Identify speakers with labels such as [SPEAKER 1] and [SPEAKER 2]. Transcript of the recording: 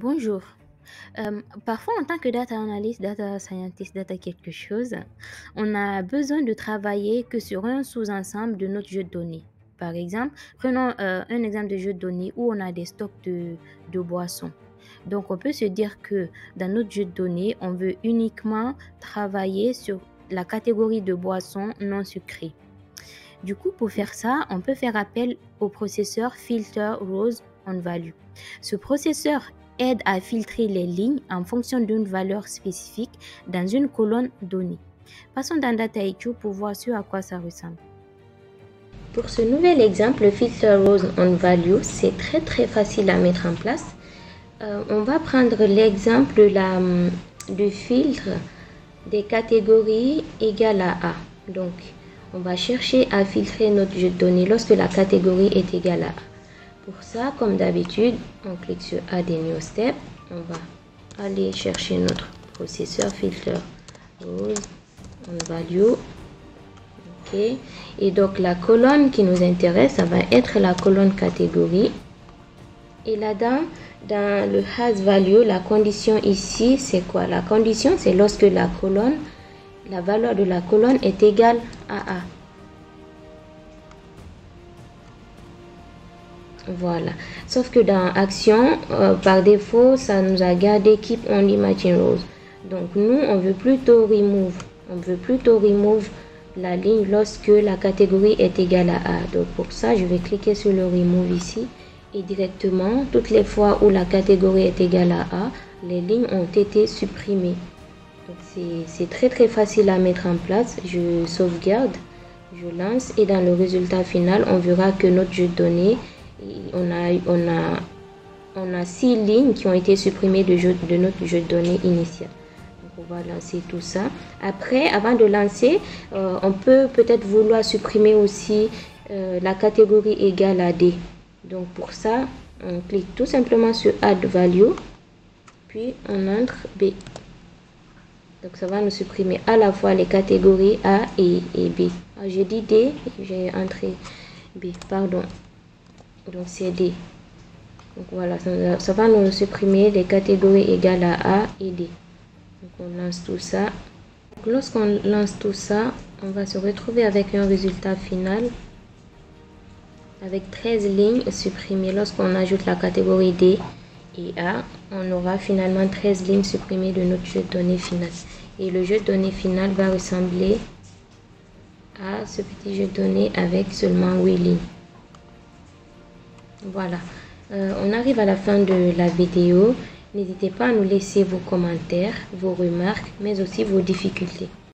[SPEAKER 1] Bonjour. Parfois, en tant que data analyst, data scientist, data quelque chose, on a besoin de travailler que sur un sous-ensemble de notre jeu de données. Par exemple, prenons un exemple de jeu de données où on a des stocks de boissons. Donc, on peut se dire que dans notre jeu de données, on veut uniquement travailler sur la catégorie de boissons non sucrées. Du coup, pour faire ça, on peut faire appel au processeur Filter Rows on Value. Ce processeur aide à filtrer les lignes en fonction d'une valeur spécifique dans une colonne donnée. Passons dans DataIQ pour voir ce à quoi ça ressemble. Pour ce nouvel exemple, le Filter Rows on Value, c'est très facile à mettre en place. On va prendre l'exemple du filtre des catégories égales à A. Donc, on va chercher à filtrer notre jeu de données lorsque la catégorie est égale à A. Pour ça, comme d'habitude, on clique sur Add a New Step. On va aller chercher notre processeur Filter Rows on Value. OK. Et donc, la colonne qui nous intéresse, ça va être la colonne catégorie. Et là-dedans, dans le has value, la condition ici, c'est quoi? La condition, c'est lorsque la valeur de la colonne est égale à A. Voilà. Sauf que dans Action, par défaut, ça nous a gardé Keep Only Matching Rows. Donc, nous, on veut plutôt remove. On veut plutôt remove la ligne lorsque la catégorie est égale à A. Donc, pour ça, je vais cliquer sur le remove ici. Et directement, toutes les fois où la catégorie est égale à A, les lignes ont été supprimées. C'est très facile à mettre en place. Je sauvegarde, je lance et dans le résultat final, on verra que notre jeu de données, on a 6 lignes qui ont été supprimées de notre jeu de données initial. Donc on va lancer tout ça. Après, avant de lancer, on peut peut-être vouloir supprimer aussi la catégorie égale à D. Donc pour ça, on clique tout simplement sur Add Value, puis on entre B. Donc ça va nous supprimer à la fois les catégories A et B. J'ai dit D, j'ai entré B, pardon. Donc c'est D. Donc voilà, ça va nous supprimer les catégories égales à A et D. Donc on lance tout ça. Lorsqu'on lance tout ça, on va se retrouver avec un résultat final avec 13 lignes supprimées. Lorsqu'on ajoute la catégorie D et A, on aura finalement 13 lignes supprimées de notre jeu de données final. Et le jeu de données final va ressembler à ce petit jeu de données avec seulement 8 lignes. Voilà, on arrive à la fin de la vidéo. N'hésitez pas à nous laisser vos commentaires, vos remarques, mais aussi vos difficultés.